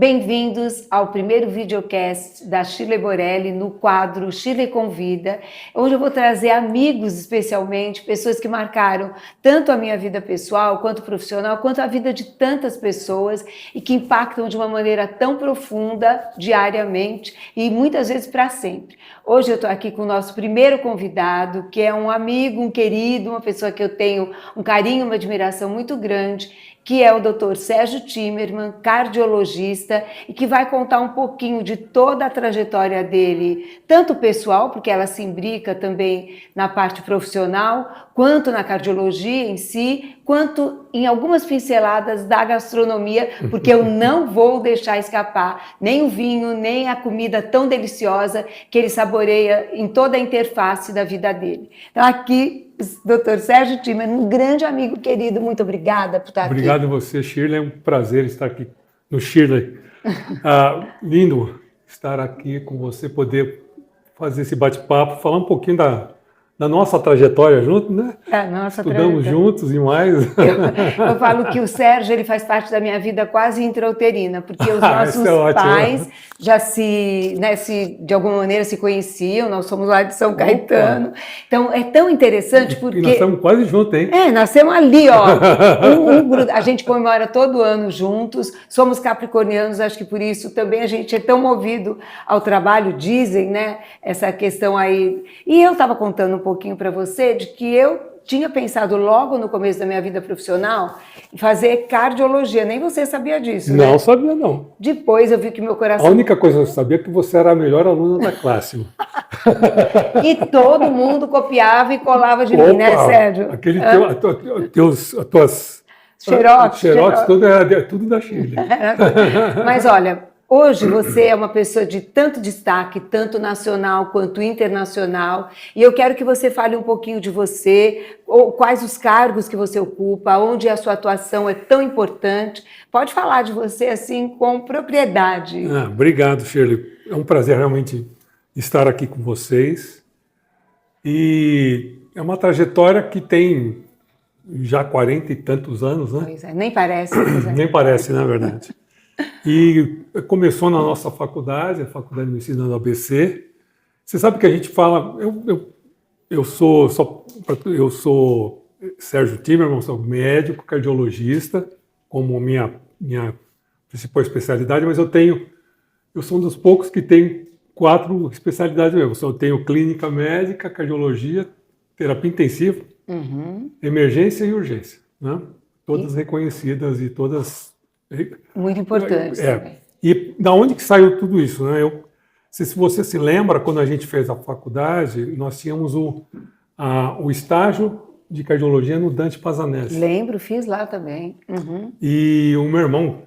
Bem-vindos ao primeiro videocast da Shirley Borelli no quadro Shirley Convida. Hoje eu vou trazer amigos, especialmente, pessoas que marcaram tanto a minha vida pessoal, quanto profissional, quanto a vida de tantas pessoas e que impactam de uma maneira tão profunda, diariamente e muitas vezes para sempre. Hoje eu estou aqui com o nosso primeiro convidado, que é um amigo, um querido, uma pessoa que eu tenho um carinho, uma admiração muito grande, que é o Dr. Sérgio Timmermann, cardiologista, e que vai contar um pouquinho de toda a trajetória dele, tanto pessoal, porque ela se imbrica também na parte profissional, quanto na cardiologia em si, quanto em algumas pinceladas da gastronomia, porque eu não vou deixar escapar nem o vinho, nem a comida tão deliciosa que ele saboreia em toda a interface da vida dele. Então aqui, Dr. Sérgio Timmermann, um grande amigo querido, muito obrigada por estar aqui. Obrigado a você, Shirley, é um prazer estar aqui no Shirley. Lindo estar aqui com você, poder fazer esse bate-papo, falar um pouquinho da nossa trajetória junto, né? Estudamos juntos e mais. Eu falo que o Sérgio ele faz parte da minha vida quase intrauterina, porque os nossos pais já de alguma maneira se conheciam, nós somos lá de São Caetano. Então é tão interessante porque... E nós estamos quase juntos, hein? Nascemos ali, ó. A gente comemora todo ano juntos, somos capricornianos, acho que por isso também a gente é tão movido ao trabalho, dizem, né? Essa questão aí. E eu estava contando um pouquinho para você de que eu tinha pensado logo no começo da minha vida profissional em fazer cardiologia. Nem você sabia disso, né? Não sabia, não. Depois eu vi que meu coração... A única coisa que eu sabia é que você era a melhor aluna da classe. E todo mundo copiava e colava de mim, né, Sérgio? Aquele tuas xerox, tudo da Shirley. Mas olha... Hoje você é uma pessoa de tanto destaque, tanto nacional quanto internacional, e eu quero que você fale um pouquinho de você, ou quais os cargos que você ocupa, onde a sua atuação é tão importante. Pode falar de você assim com propriedade. Obrigado, Shirley. É um prazer realmente estar aqui com vocês. E é uma trajetória que tem já 40 e tantos anos, né? Pois é, nem parece. Nem parece, na verdade. E começou na nossa faculdade, a Faculdade de Medicina do ABC. Você sabe que a gente fala... Eu sou Sérgio Timmermann, sou médico, cardiologista, como minha principal especialidade, mas eu sou um dos poucos que tem 4 especialidades mesmo. Eu tenho clínica médica, cardiologia, terapia intensiva, emergência e urgência, né? Todas reconhecidas e todas... Muito importante. E da onde que saiu tudo isso, né? Se você se lembra, quando a gente fez a faculdade, nós tínhamos o estágio de cardiologia no Dante Pazzanese. Lembro, fiz lá também. E o meu irmão,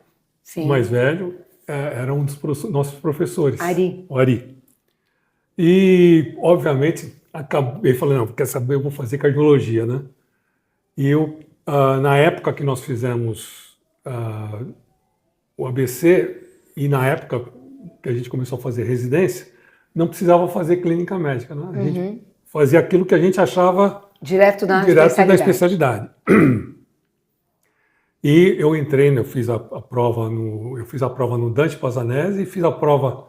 o mais velho, era um dos nossos professores. O Ari. E, obviamente, acabei falando, não, quer saber, eu vou fazer cardiologia, né? E eu, na época que nós fizemos o ABC, e na época que a gente começou a fazer residência, não precisava fazer clínica médica, né? A gente fazia aquilo que a gente achava direto da especialidade. E eu entrei, eu fiz a prova no Dante Pazzanese e fiz a prova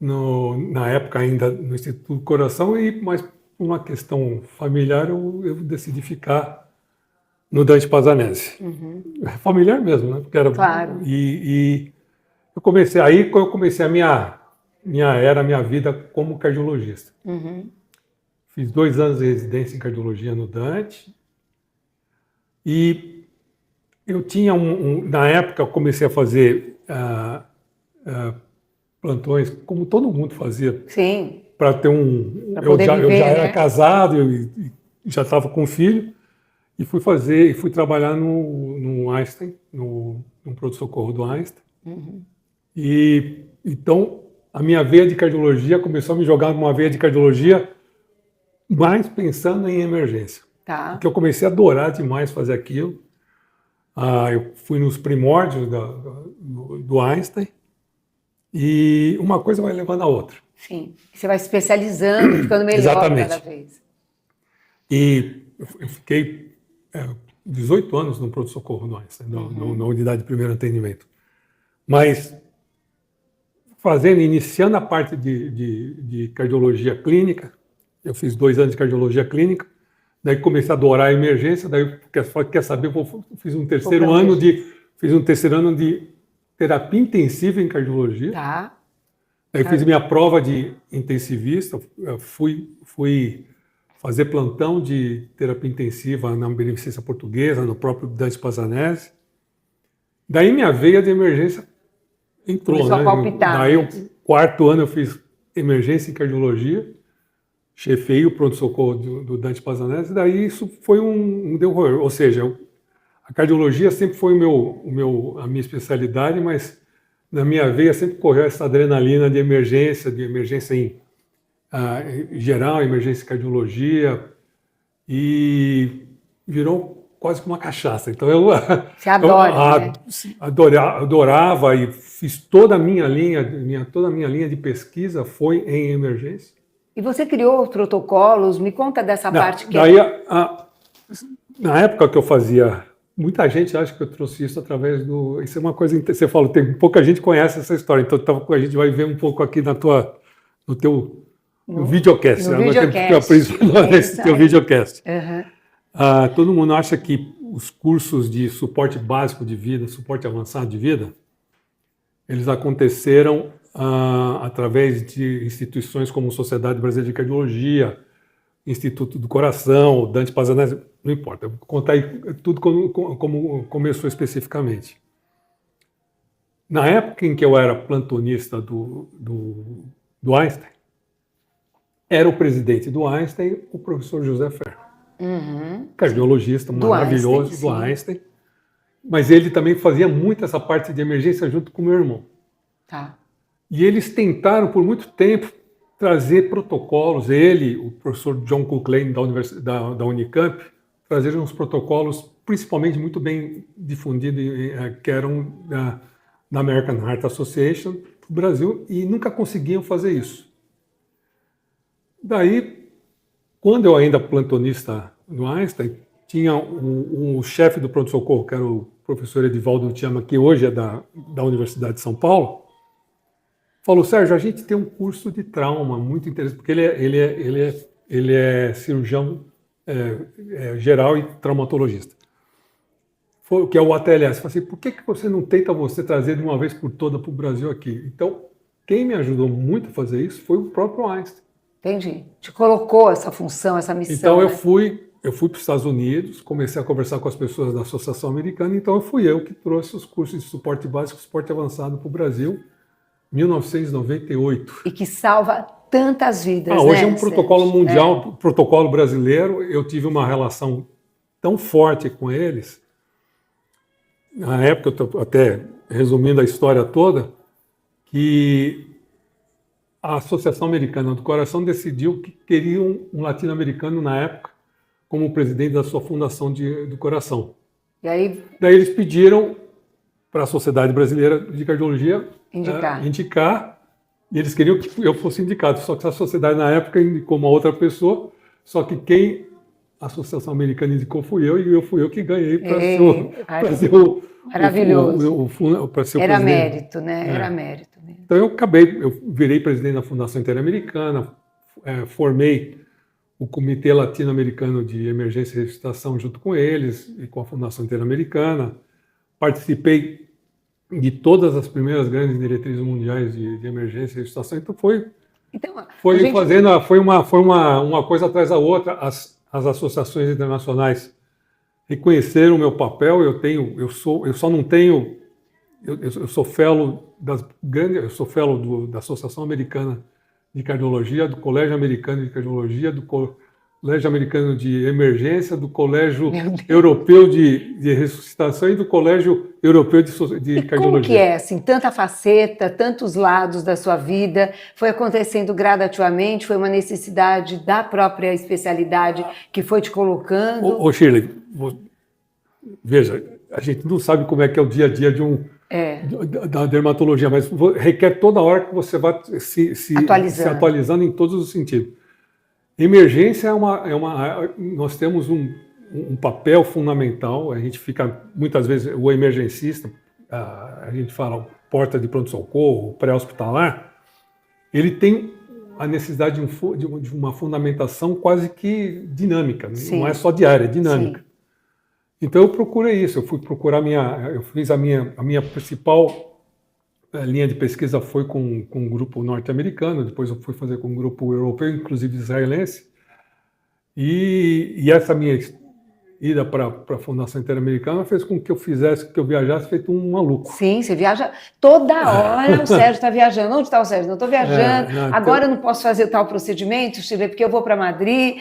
na época ainda no Instituto do Coração, mas por uma questão familiar eu decidi ficar no Dante Pazzanese. Familiar mesmo, né? Porque era, claro. E eu comecei a minha vida como cardiologista. Fiz 2 anos de residência em cardiologia no Dante. E eu tinha na época eu comecei a fazer plantões, como todo mundo fazia. Sim. Para ter eu já era casado e já estava com filho. E fui trabalhar no Einstein, no pronto-socorro do Einstein. E então a minha veia de cardiologia começou a me jogar numa veia de cardiologia mais pensando em emergência. Tá. Porque eu comecei a adorar demais fazer aquilo. Eu fui nos primórdios do Einstein e uma coisa vai levando a outra. Sim. Você vai se especializando, ficando melhor cada vez. E eu fiquei 18 anos no pronto-socorro no Einstein, na unidade de primeiro atendimento. Mas iniciando a parte de cardiologia clínica. Eu fiz 2 anos de cardiologia clínica, daí comecei a adorar a emergência, daí quer saber, fiz um terceiro ano de terapia intensiva em cardiologia. Tá. Aí fiz minha prova de intensivista, fui fazer plantão de terapia intensiva na Beneficência Portuguesa, no próprio Dante Pazanese. Daí minha veia de emergência entrou, começou a palpitar. Daí, o 4º ano eu fiz emergência em cardiologia, chefei o pronto-socorro do Dante Pazanese, daí isso foi um decorrer. Ou seja, a cardiologia sempre foi a minha especialidade, mas na minha veia sempre correu essa adrenalina de emergência em geral, emergência em cardiologia, e virou quase que uma cachaça. Então Você adora, né? Adorava e fiz toda a minha linha de pesquisa foi em emergência. E você criou protocolos? Me conta dessa parte que daí, na época que eu fazia, muita gente acha que eu trouxe isso através do... Isso é uma coisa... Você falou, pouca gente conhece essa história, então a gente vai ver um pouco aqui no teu videocast. No videocast. Esse teu videocast. Uhum. Todo mundo acha que os cursos de suporte básico de vida, suporte avançado de vida, eles aconteceram através de instituições como Sociedade Brasileira de Cardiologia, Instituto do Coração, Dante Pazanese, não importa, eu vou contar aí tudo como começou especificamente. Na época em que eu era plantonista do Einstein, era o presidente do Einstein, o professor José Ferro. Cardiologista maravilhoso do Einstein, mas ele também fazia muito essa parte de emergência junto com o meu irmão. Tá. E eles tentaram por muito tempo trazer protocolos, o professor John Cook Lane da Unicamp, trazer uns protocolos principalmente muito bem difundidos, que eram da American Heart Association para o Brasil, e nunca conseguiam fazer isso. Daí, quando eu ainda plantonista no Einstein, tinha o chefe do pronto-socorro, que era o professor Edivaldo Tiama, que hoje é da Universidade de São Paulo, falou: Sérgio, a gente tem um curso de trauma muito interessante, porque ele é cirurgião geral e traumatologista, que é o ATLS. Eu falei assim: por que você não tenta trazer de uma vez por toda para o Brasil aqui? Então, quem me ajudou muito a fazer isso foi o próprio Einstein. Entendi. Te colocou essa função, essa missão. Então, eu fui para os Estados Unidos, comecei a conversar com as pessoas da Associação Americana, então fui eu que trouxe os cursos de suporte básico e suporte avançado para o Brasil, 1998. E que salva tantas vidas, hoje né? É um protocolo mundial, protocolo brasileiro. Eu tive uma relação tão forte com eles. Na época, eu estou até resumindo a história toda, que a Associação Americana do Coração decidiu que queria um latino-americano na época como presidente da sua fundação do coração. E aí? Daí eles pediram para a Sociedade Brasileira de Cardiologia indicar, e eles queriam que eu fosse indicado, só que a sociedade na época indicou uma outra pessoa, só que quem a Associação Americana indicou fui eu, e fui eu que ganhei para ser o maravilhoso. Para ser o Era presidente. Mérito, né? Era mérito mesmo. Então eu virei presidente da Fundação Interamericana, formei o Comitê Latino-Americano de Emergência e Ressuscitação junto com eles e com a Fundação Interamericana. Participei de todas as primeiras grandes diretrizes mundiais de emergência e ressuscitação. Então foi uma coisa atrás da outra. As associações internacionais reconheceram o meu papel. Eu sou fellow da Associação Americana de Cardiologia, do Colégio Americano de Cardiologia, do Colégio Americano de Emergência, do Colégio Europeu de Ressuscitação e do Colégio Europeu de Cardiologia. Como que é, assim, tanta faceta, tantos lados da sua vida, foi acontecendo gradativamente, foi uma necessidade da própria especialidade que foi te colocando? Ô Shirley, veja, a gente não sabe como é que é o dia a dia da dermatologia, mas requer toda hora que você vá se atualizando em todos os sentidos. Emergência nós temos um papel fundamental. A gente fica, muitas vezes, o emergencista, a gente fala, porta de pronto-socorro, pré-hospitalar, ele tem a necessidade de uma fundamentação quase que dinâmica, Sim. Não é só diária, é dinâmica. Sim. Então eu procurei isso, eu fui procurar eu fiz a minha principal linha de pesquisa foi com um grupo norte-americano, depois eu fui fazer com um grupo europeu, inclusive israelense, e essa minha ida para a Fundação Interamericana fez com que eu viajasse feito um maluco. Sim, você viaja toda hora, o Sérgio está viajando. Onde está o Sérgio? Não estou viajando, agora eu não posso fazer tal procedimento, porque eu vou para Madrid.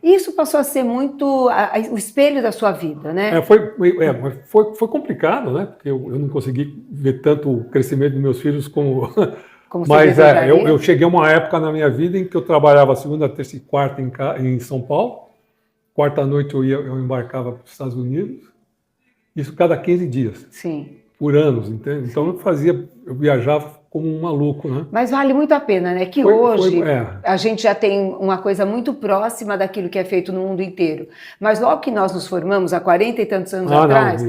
Isso passou a ser muito o espelho da sua vida, né? Foi complicado, né? Porque eu não consegui ver tanto o crescimento dos meus filhos como mas eu cheguei a uma época na minha vida em que eu trabalhava segunda, terça e quarta em São Paulo. Quarta noite eu embarcava para os Estados Unidos, isso cada 15 dias. Sim. Por anos, entende? Então eu viajava como um maluco, né? Mas vale muito a pena, né? Que hoje a gente já tem uma coisa muito próxima daquilo que é feito no mundo inteiro. Mas logo que nós nos formamos, há 40 e tantos anos atrás,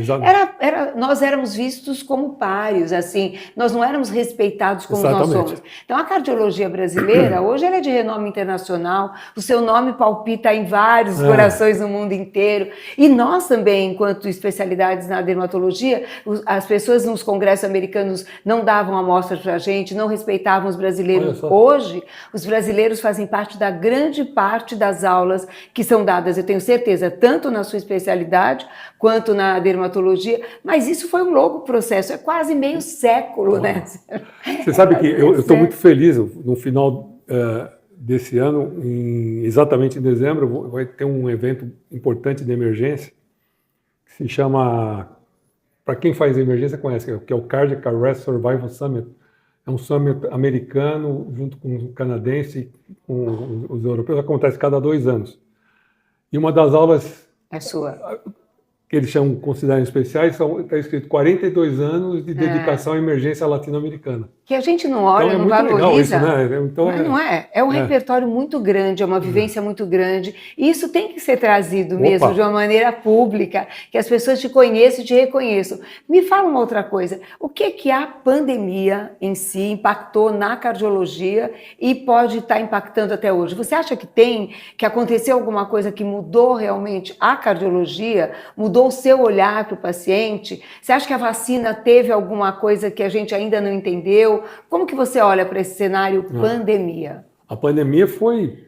nós éramos vistos como pários, assim, nós não éramos respeitados como nós somos. Então a cardiologia brasileira, hoje ela é de renome internacional, o seu nome palpita em vários corações no mundo inteiro. E nós também, enquanto especialidades na dermatologia, as pessoas nos congressos americanos não davam amostras para a gente, não respeitavam os brasileiros. Hoje, os brasileiros fazem parte da grande parte das aulas que são dadas, eu tenho certeza, tanto na sua especialidade quanto na dermatologia, mas isso foi um longo processo, é quase meio século, né? Você sabe que eu estou muito feliz, no final desse ano, exatamente em dezembro, vai ter um evento importante de emergência, que se chama, para quem faz emergência conhece, que é o Cardiac Arrest Survival Summit. É um summit americano, junto com o canadense, com os europeus, acontece cada 2 anos. E uma das aulas... É sua. Que eles chamam, consideram especiais, está escrito 42 anos de dedicação à emergência latino-americana. Que a gente não olha, então, não valoriza. Isso, né? Então, não é. É um repertório muito grande, é uma vivência muito grande. E isso tem que ser trazido mesmo de uma maneira pública, que as pessoas te conheçam e te reconheçam. Me fala uma outra coisa. O que a pandemia em si impactou na cardiologia e pode estar impactando até hoje? Você acha que aconteceu alguma coisa que mudou realmente a cardiologia? Mudou o seu olhar para o paciente? Você acha que a vacina teve alguma coisa que a gente ainda não entendeu? Como que você olha para esse cenário pandemia? A pandemia foi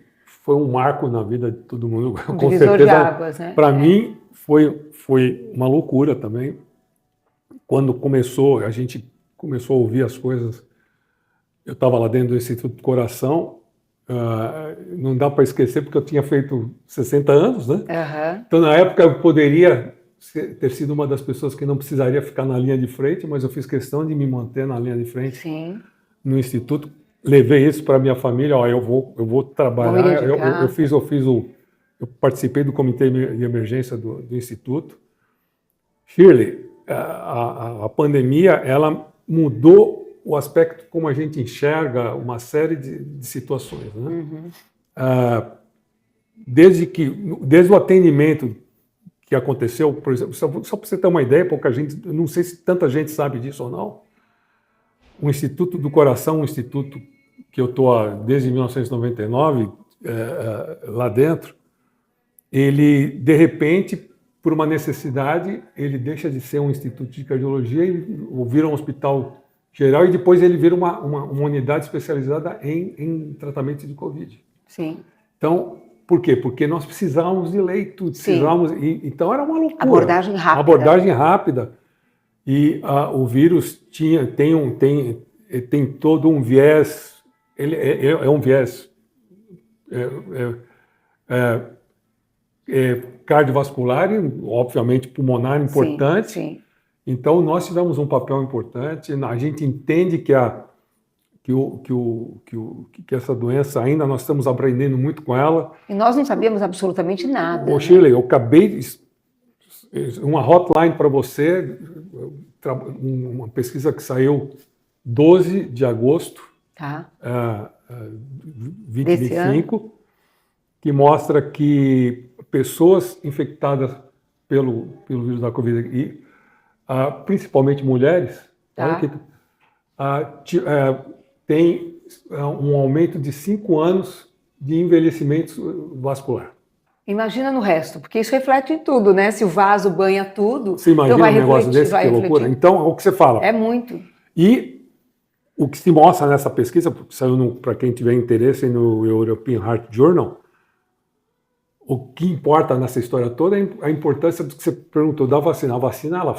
um marco na vida de todo mundo, com divisor certeza. De águas, né? Para mim foi uma loucura também. Quando a gente começou a ouvir as coisas, eu estava lá dentro do Instituto do Coração, não dá para esquecer porque eu tinha feito 60 anos, né? Então na época eu poderia ter sido uma das pessoas que não precisaria ficar na linha de frente, mas eu fiz questão de me manter na linha de frente no Instituto. Levei isso para minha família, eu vou trabalhar. Eu participei do comitê de emergência do Instituto. Shirley, a pandemia, ela mudou o aspecto como a gente enxerga uma série de situações, né? Desde o atendimento que aconteceu, por exemplo, só para você ter uma ideia, pouca gente, não sei se tanta gente sabe disso ou não, o Instituto do Coração, um instituto que eu estou desde 1999 lá dentro, ele, de repente, por uma necessidade, ele deixa de ser um instituto de cardiologia e vira um hospital geral e depois ele vira uma unidade especializada em tratamento de Covid. Sim. Então, por quê? Porque nós precisávamos de leito, então era uma loucura. Abordagem rápida. Abordagem rápida. E o vírus tem todo um viés, ele é um viés cardiovascular e, obviamente, pulmonar importante. Sim. Então, nós tivemos um papel importante. A gente entende que essa doença ainda nós estamos aprendendo muito com ela. E nós não sabíamos absolutamente nada. Ô, Shirley, eu acabei uma hotline para você, uma pesquisa que saiu 12 de agosto de 2025, que mostra que pessoas infectadas pelo vírus da Covid, principalmente mulheres, tem um aumento de 5 anos de envelhecimento vascular. Imagina no resto, porque isso reflete em tudo, né? Se o vaso banha tudo, você imagina então vai um negócio desse, que loucura? Então, é o que você fala. É muito. E o que se mostra nessa pesquisa, porque saiu para quem tiver interesse no European Heart Journal, o que importa nessa história toda é a importância do que você perguntou da vacina. A vacina, ela,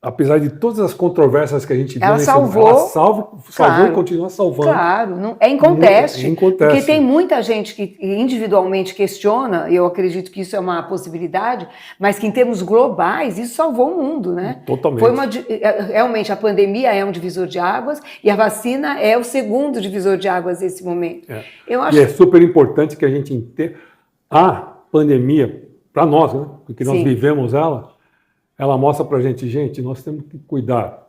apesar de todas as controvérsias que a gente viu, ela salvou, ela salvou claro, e continua salvando. Claro, não, é inconteste. Inconteste. Porque tem muita gente que individualmente questiona, e eu acredito que isso é uma possibilidade, mas que em termos globais isso salvou o mundo, né? Totalmente. Realmente a pandemia é um divisor de águas e a vacina é o segundo divisor de águas nesse momento. Eu acho... E é super importante que a gente entenda a pandemia, para nós, né? Porque nós vivemos ela mostra para a gente, nós temos que cuidar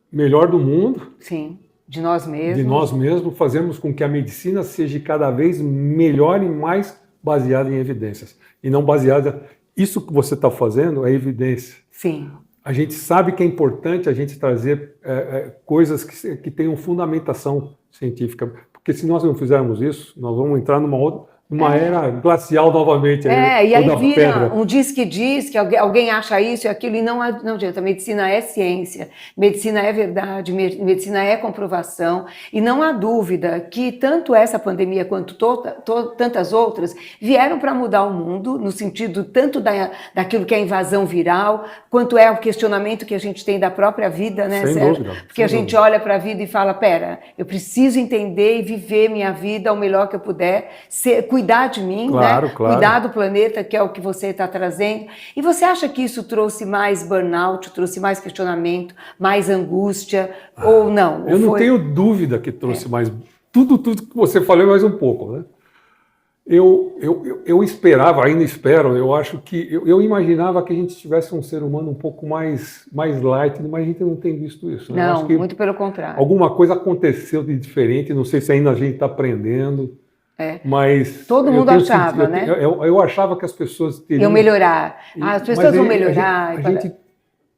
melhor do mundo. Sim, de nós mesmos. De nós mesmos, fazermos com que a medicina seja cada vez melhor e mais baseada em evidências. E não baseada... Isso que você está fazendo é evidência. Sim. A gente sabe que é importante a gente trazer coisas que tenham fundamentação científica. Porque se nós não fizermos isso, nós vamos entrar numa era glacial novamente. E aí vira um diz que alguém acha isso e aquilo, e não adianta. Medicina é ciência, medicina é verdade, medicina é comprovação, e não há dúvida que tanto essa pandemia quanto tantas outras vieram para mudar o mundo, no sentido tanto daquilo que é invasão viral, quanto é o questionamento que a gente tem da própria vida, né, Sérgio? Porque a gente olha para a vida e fala, pera, eu preciso entender e viver minha vida o melhor que eu puder, cuidar de mim, claro, né? Cuidar do planeta, que é o que você está trazendo. E você acha que isso trouxe mais burnout, trouxe mais questionamento, mais angústia, ou não? Eu não tenho dúvida que trouxe mais... Tudo que você falou, mais um pouco, né? Eu esperava, ainda espero, eu acho que... Eu imaginava que a gente tivesse um ser humano um pouco mais light, mas a gente não tem visto isso. Né? Não, acho que muito pelo contrário. Alguma coisa aconteceu de diferente, não sei se ainda a gente está aprendendo... Mas todo mundo achava, né? Eu achava que as pessoas teriam... Iam melhorar. As pessoas vão melhorar. A gente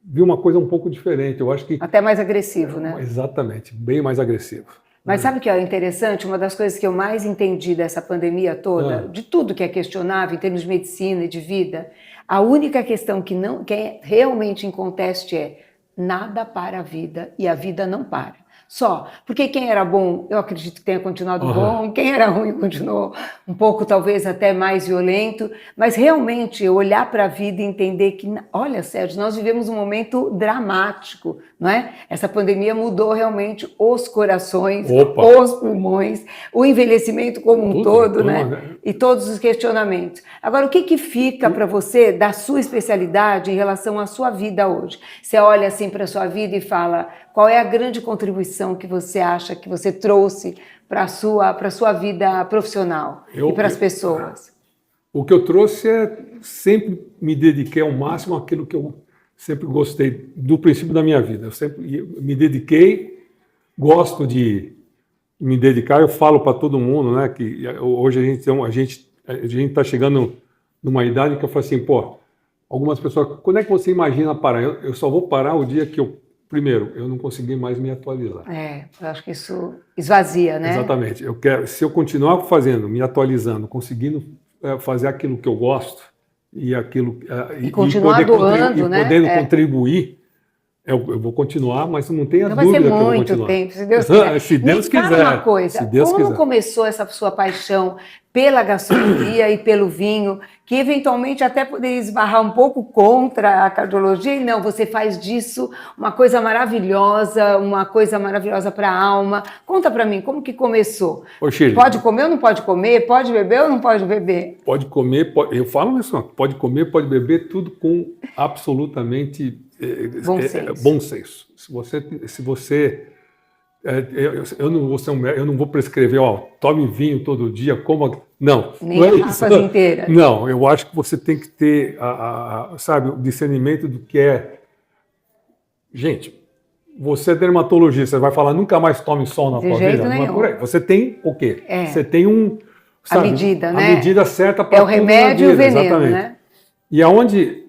viu uma coisa um pouco diferente. Eu acho que... Até mais agressivo, né? Exatamente, bem mais agressivo. Mas sabe o que é interessante? Uma das coisas que eu mais entendi dessa pandemia toda, de tudo que é questionável em termos de medicina e de vida, a única questão que é realmente inconteste é nada para a vida e a vida não para. Só, porque quem era bom, eu acredito que tenha continuado bom, e quem era ruim continuou um pouco, talvez até mais violento, mas realmente olhar para a vida e entender que, olha, Sérgio, nós vivemos um momento dramático, não é? Essa pandemia mudou realmente os corações, os pulmões, o envelhecimento como um todo, né? E todos os questionamentos. Agora, o que fica para você da sua especialidade em relação à sua vida hoje? Você olha assim para a sua vida e fala, qual é a grande contribuição que você acha que você trouxe para a sua vida profissional e para as pessoas? O que eu trouxe é sempre me dediquei ao máximo àquilo que eu sempre gostei do princípio da minha vida. Eu sempre me dediquei, gosto de me dedicar. Eu falo para todo mundo, né, que hoje a gente está chegando numa idade que eu falo assim, algumas pessoas, quando é que você imagina parar? Eu só vou parar o dia que primeiro, eu não consegui mais me atualizar. Eu acho que isso esvazia, né? Exatamente. Se eu continuar me atualizando, conseguindo fazer aquilo que eu gosto e continuar doando, né? Podendo contribuir, eu vou continuar, mas não tenha dúvida que eu vou continuar. Não vai ser muito tempo, se Deus quiser. Se Deus quiser. Uma coisa, como começou essa sua paixão pela gastronomia e pelo vinho, que eventualmente até poderia esbarrar um pouco contra a cardiologia, e não, você faz disso uma coisa maravilhosa para a alma. Conta para mim, como que começou? Ô, Shirley, pode comer ou não pode comer? Pode beber ou não pode beber? Pode comer, eu falo isso, pode comer, pode beber, tudo com absolutamente bom senso. Se você eu não vou prescrever, tome vinho todo dia, coma... Não, nem não é garrafas inteiras. Não, eu acho que você tem que ter, sabe, o discernimento do que é... Gente, você é dermatologista, você vai falar, nunca mais tome sol na tua vida. Não é por aí. Você tem o quê? Você tem sabe, a medida, né? A medida certa para o remédio e o veneno, exatamente. Né? E aonde...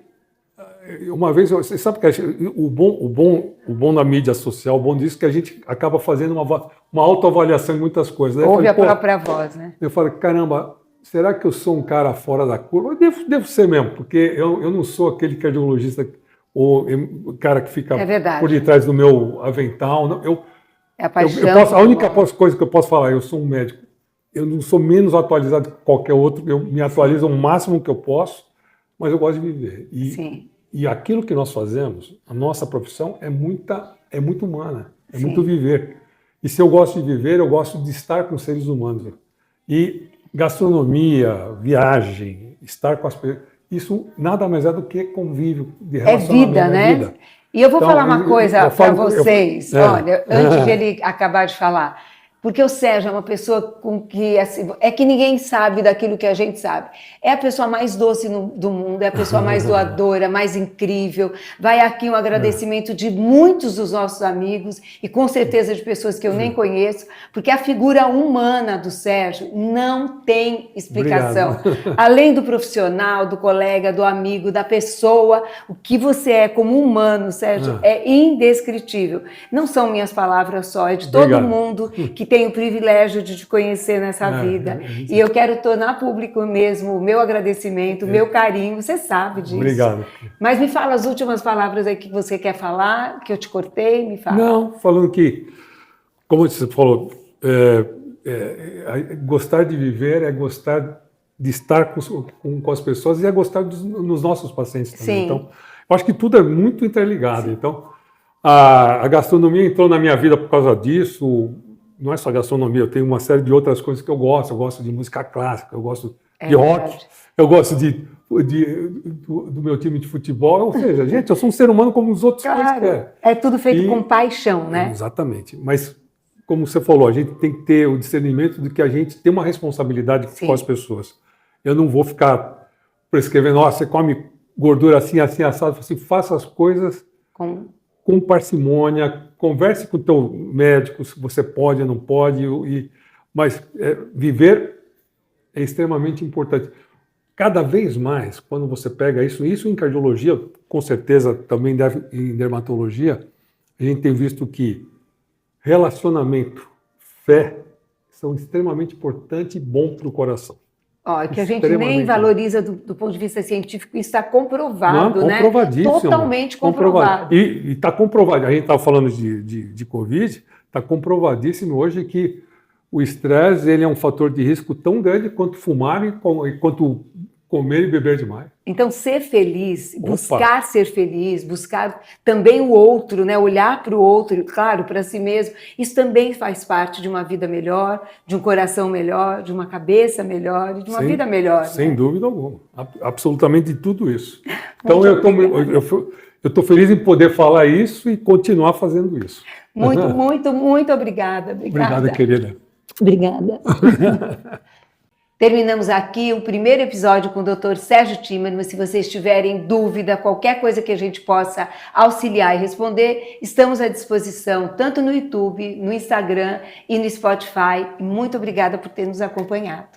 uma vez, você sabe que o bom da mídia social, o bom disso é que a gente acaba fazendo uma autoavaliação em muitas coisas. Ouve a própria voz, né? Eu falei, caramba, será que eu sou um cara fora da curva? Eu devo ser mesmo, porque eu não sou aquele cardiologista ou o cara que fica por detrás do meu avental. Não, a única coisa que eu posso falar, eu sou um médico. Eu não sou menos atualizado que qualquer outro, eu me atualizo o máximo que eu posso, mas eu gosto de viver. E aquilo que nós fazemos, a nossa profissão, é muito humana, é muito viver. E se eu gosto de viver, eu gosto de estar com seres humanos. E gastronomia, viagem, estar com as pessoas, isso nada mais é do que convívio de relacionamento. É vida, né? Vida. E eu vou falar uma coisa para vocês, olha, antes de ele acabar de falar. Porque o Sérgio é uma pessoa com que assim, é que ninguém sabe daquilo que a gente sabe. É a pessoa mais doce do mundo, é a pessoa mais doadora, mais incrível. Vai aqui um agradecimento de muitos dos nossos amigos e com certeza de pessoas que eu nem conheço, porque a figura humana do Sérgio não tem explicação. Além do profissional, do colega, do amigo, da pessoa, o que você é como humano, Sérgio, é indescritível. Não são minhas palavras só, é de todo mundo que tenho o privilégio de te conhecer nessa vida. E eu quero tornar público mesmo o meu agradecimento, o meu carinho, você sabe disso. Obrigado. Mas me fala as últimas palavras aí que você quer falar, que eu te cortei, me fala. Não, falando que, como você falou, gostar de viver é gostar de estar com as pessoas e é gostar dos nossos pacientes também. Sim. Então, eu acho que tudo é muito interligado. Sim. Então, a gastronomia entrou na minha vida por causa disso. Não é só gastronomia, eu tenho uma série de outras coisas que eu gosto de música clássica, eu gosto de rock, eu gosto do meu time de futebol, ou seja, gente, eu sou um ser humano como os outros quaisquer. É tudo feito com paixão, né? Exatamente, mas como você falou, a gente tem que ter o discernimento de que a gente tem uma responsabilidade com as pessoas. Eu não vou ficar prescrevendo, nossa, você come gordura assim, assim, assado, assim, faça as coisas com parcimônia, converse com o teu médico se você pode ou não pode, mas viver é extremamente importante. Cada vez mais, quando você pega isso em cardiologia, com certeza também em dermatologia, a gente tem visto que relacionamento, fé, são extremamente importantes e bom para o coração. Que a gente nem valoriza do ponto de vista científico, isso está comprovado, né? Comprovadíssimo. Totalmente comprovado. E está comprovado. A gente estava falando de Covid, está comprovadíssimo hoje que o estresse ele é um fator de risco tão grande quanto fumar e quanto comer e beber demais. Então, ser feliz, buscar ser feliz, buscar também o outro, né? Olhar para o outro, claro, para si mesmo, isso também faz parte de uma vida melhor, de um coração melhor, de uma cabeça melhor, de uma vida melhor. Sem dúvida alguma, absolutamente de tudo isso. Então, eu estou feliz em poder falar isso e continuar fazendo isso. Muito obrigada. Obrigada, querida. Obrigada. Terminamos aqui o primeiro episódio com o Dr. Sérgio Timerman. Se vocês tiverem dúvida, qualquer coisa que a gente possa auxiliar e responder, estamos à disposição tanto no YouTube, no Instagram e no Spotify. Muito obrigada por ter nos acompanhado.